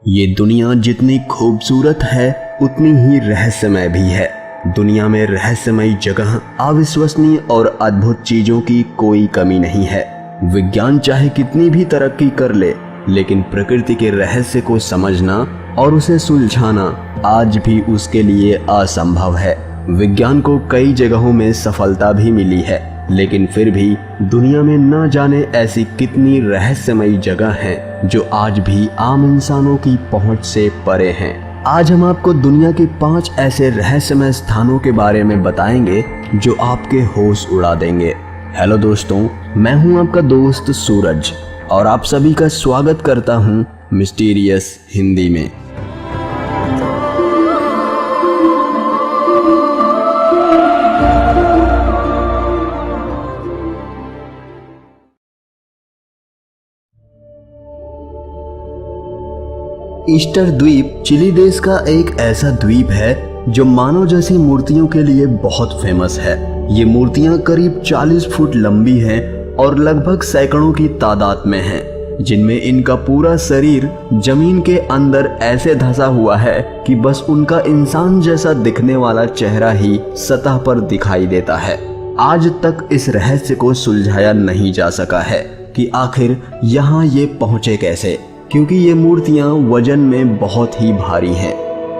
ये दुनिया जितनी खूबसूरत है उतनी ही रहस्यमय भी है। दुनिया में रहस्यमयी जगह, अविश्वसनीय और अद्भुत चीजों की कोई कमी नहीं है। विज्ञान चाहे कितनी भी तरक्की कर ले, लेकिन प्रकृति के रहस्य को समझना और उसे सुलझाना आज भी उसके लिए असंभव है। विज्ञान को कई जगहों में सफलता भी मिली है, लेकिन फिर भी दुनिया में न जाने ऐसी कितनी रहस्यमयी जगह हैं जो आज भी आम इंसानों की पहुंच से परे हैं। आज हम आपको दुनिया के 5 ऐसे रहस्यमय स्थानों के बारे में बताएंगे जो आपके होश उड़ा देंगे। हेलो दोस्तों, मैं हूं आपका दोस्त सूरज और आप सभी का स्वागत करता हूं मिस्टीरियस हिंदी में। ईस्टर द्वीप चिली देश का एक ऐसा द्वीप है जो मानव जैसी मूर्तियों के लिए बहुत फेमस है। ये मूर्तियां करीब 40 फुट लंबी हैं और लगभग सैकड़ों की तादाद में हैं, जिनमें इनका पूरा शरीर जमीन के अंदर ऐसे धंसा हुआ है कि बस उनका इंसान जैसा दिखने वाला चेहरा ही सतह पर दिखाई देता है। आज तक इस रहस्य को सुलझाया नहीं जा सका है कि आखिर यहाँ ये पहुँचे कैसे, क्योंकि ये मूर्तियां वजन में बहुत ही भारी हैं।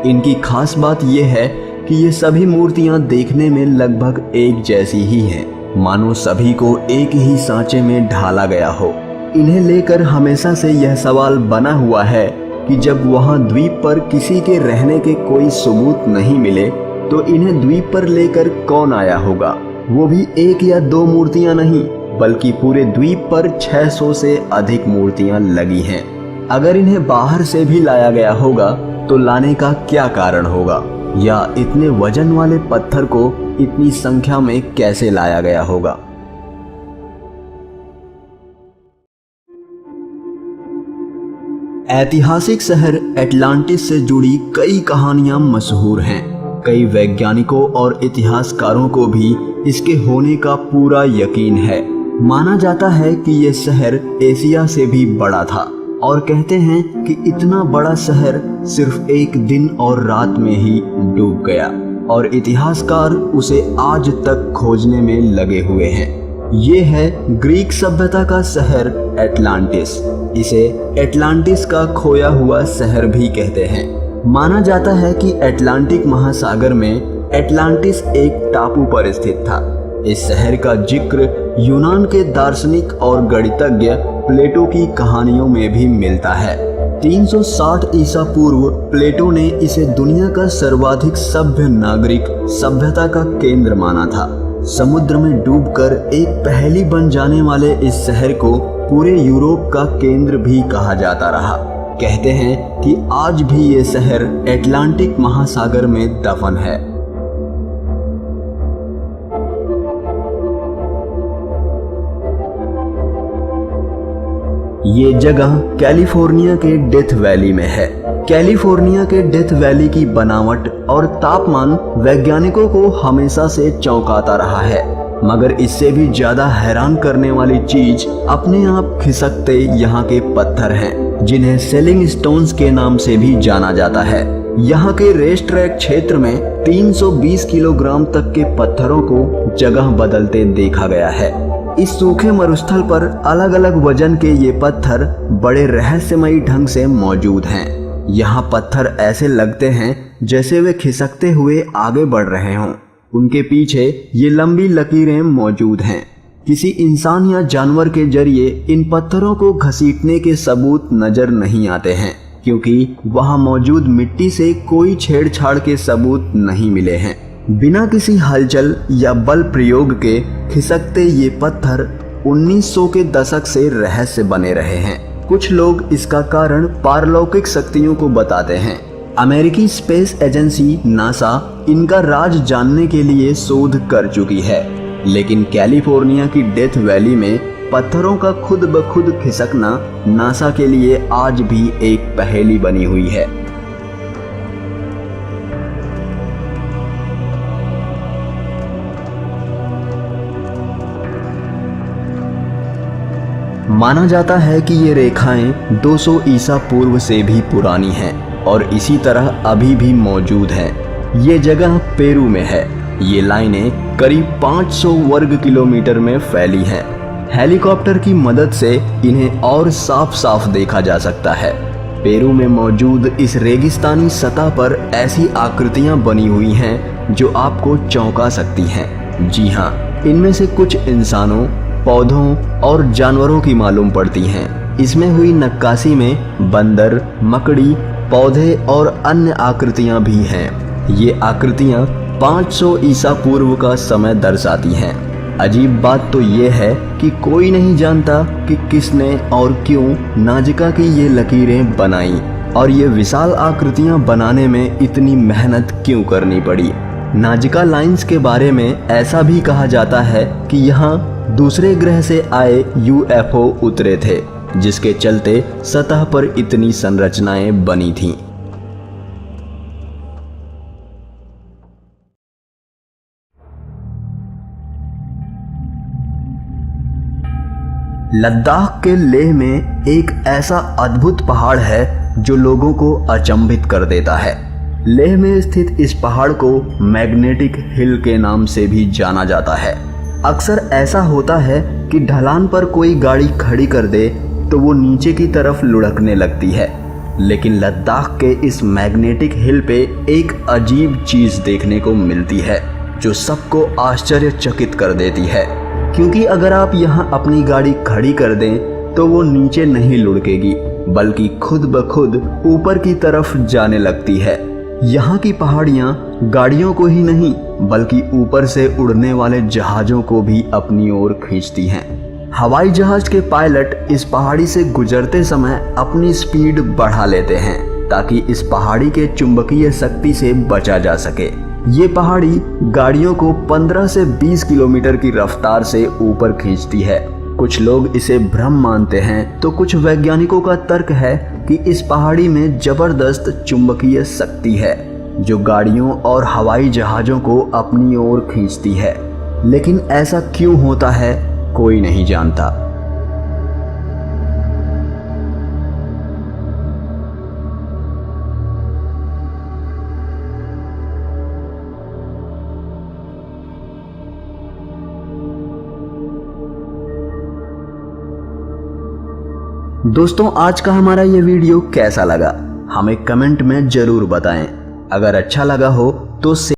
इनकी खास बात यह है कि ये सभी मूर्तियां देखने में लगभग एक जैसी ही हैं, मानो सभी को एक ही सांचे में ढाला गया हो। इन्हें लेकर हमेशा से यह सवाल बना हुआ है कि जब वहां द्वीप पर किसी के रहने के कोई सबूत नहीं मिले तो इन्हें द्वीप पर लेकर कौन आया होगा। वो भी 1 या 2 मूर्तियां नहीं, बल्कि पूरे द्वीप पर 600 से अधिक मूर्तियां लगी हैं। अगर इन्हें बाहर से भी लाया गया होगा तो लाने का क्या कारण होगा, या इतने वजन वाले पत्थर को इतनी संख्या में कैसे लाया गया होगा। ऐतिहासिक शहर एटलांटिस से जुड़ी कई कहानियां मशहूर हैं। कई वैज्ञानिकों और इतिहासकारों को भी इसके होने का पूरा यकीन है। माना जाता है कि यह शहर एशिया से भी बड़ा था और कहते हैं कि इतना बड़ा शहर सिर्फ एक दिन और रात में ही डूब गया और इतिहासकार उसे आज तक खोजने में लगे हुए हैं। ये है ग्रीक सभ्यता का शहर एटलांटिस। इसे एटलांटिस का खोया हुआ शहर भी कहते हैं। माना जाता है कि अटलांटिक महासागर में एटलांटिस एक टापू पर स्थित था। इस शहर का जिक्र यूनान के दार्शनिक और गणितज्ञ प्लेटो की कहानियों में भी मिलता है। 360 ईसा पूर्व प्लेटो ने इसे दुनिया का सर्वाधिक सभ्य नागरिक सभ्यता का केंद्र माना था। समुद्र में डूबकर एक पहेली बन जाने वाले इस शहर को पूरे यूरोप का केंद्र भी कहा जाता रहा। कहते हैं कि आज भी ये शहर अटलांटिक महासागर में दफन है। ये जगह कैलिफोर्निया के डेथ वैली में है। कैलिफोर्निया के डेथ वैली की बनावट और तापमान वैज्ञानिकों को हमेशा से चौंकाता रहा है, मगर इससे भी ज्यादा हैरान करने वाली चीज अपने आप खिसकते यहाँ के पत्थर हैं, जिन्हें सेलिंग स्टोन्स के नाम से भी जाना जाता है। यहाँ के रेस ट्रैक क्षेत्र में 320 किलोग्राम तक के पत्थरों को जगह बदलते देखा गया है। इस सूखे मरुस्थल पर अलग अलग वजन के ये पत्थर बड़े रहस्यमयी ढंग से मौजूद हैं। यहाँ पत्थर ऐसे लगते हैं जैसे वे खिसकते हुए आगे बढ़ रहे हों। उनके पीछे ये लंबी लकीरें मौजूद हैं। किसी इंसान या जानवर के जरिए इन पत्थरों को घसीटने के सबूत नजर नहीं आते हैं, क्योंकि वहाँ मौजूद मिट्टी से कोई छेड़छाड़ के सबूत नहीं मिले हैं। बिना किसी हलचल या बल प्रयोग के खिसकते ये पत्थर 1900 के दशक से रहस्य बने रहे हैं। कुछ लोग इसका कारण पारलौकिक शक्तियों को बताते हैं। अमेरिकी स्पेस एजेंसी नासा इनका राज जानने के लिए शोध कर चुकी है, लेकिन कैलिफोर्निया की डेथ वैली में पत्थरों का खुद ब खुद खिसकना नासा के लिए आज भी एक पहेली बनी हुई है। माना जाता है कि ये रेखाएं 200 ईसा पूर्व से भी पुरानी हैं और इसी तरह अभी भी मौजूद हैं। ये जगह पेरू में है। ये लाइनें करीब 500 वर्ग किलोमीटर में फैली हैं। हेलीकॉप्टर की मदद से इन्हें और साफ साफ देखा जा सकता है। पेरू में मौजूद इस रेगिस्तानी सतह पर ऐसी आकृतियां बनी हुई हैं जो आपको चौंका सकती हैं। जी हाँ, इनमें से कुछ इंसानों, पौधों और जानवरों की मालूम पड़ती हैं। इसमें हुई नक्काशी में बंदर, मकड़ी, पौधे और अन्य आकृतियां भी हैं। ये आकृतियां 500 ईसा पूर्व का समय दर्शाती हैं। अजीब बात तो ये है कि कोई नहीं जानता कि किसने और क्यों नाजिका की ये लकीरें बनाई और ये विशाल आकृतियां बनाने में इतनी मेहनत क्यों करनी पड़ी। नाजिका लाइंस के बारे में ऐसा भी कहा जाता है कि यहाँ दूसरे ग्रह से आए UFO उतरे थे, जिसके चलते सतह पर इतनी संरचनाएं बनी थीं। लद्दाख के लेह में एक ऐसा अद्भुत पहाड़ है जो लोगों को अचंभित कर देता है। लेह में स्थित इस पहाड़ को मैग्नेटिक हिल के नाम से भी जाना जाता है। अक्सर ऐसा होता है कि ढलान पर कोई गाड़ी खड़ी कर दे तो वो नीचे की तरफ लुढ़कने लगती है, लेकिन लद्दाख के इस मैग्नेटिक हिल पे एक अजीब चीज देखने को मिलती है जो सबको आश्चर्यचकित कर देती है। क्योंकि अगर आप यहाँ अपनी गाड़ी खड़ी कर दें तो वो नीचे नहीं लुढ़केगी, बल्कि खुद ब खुद ऊपर की तरफ जाने लगती है। यहाँ की पहाड़ियाँ गाड़ियों को ही नहीं बल्कि ऊपर से उड़ने वाले जहाज़ों को भी अपनी ओर खींचती हैं। हवाई जहाज के पायलट इस पहाड़ी से गुजरते समय अपनी स्पीड बढ़ा लेते हैं ताकि इस पहाड़ी के चुंबकीय शक्ति से बचा जा सके। ये पहाड़ी गाड़ियों को 15 से 20 किलोमीटर की रफ्तार से ऊपर खींचती है। कुछ लोग इसे भ्रम मानते हैं तो कुछ वैज्ञानिकों का तर्क है कि इस पहाड़ी में जबरदस्त चुंबकीय शक्ति है जो गाड़ियों और हवाई जहाज़ों को अपनी ओर खींचती है। लेकिन ऐसा क्यों होता है, कोई नहीं जानता। दोस्तों, आज का हमारा ये वीडियो कैसा लगा हमें कमेंट में ज़रूर बताएं। अगर अच्छा लगा हो तो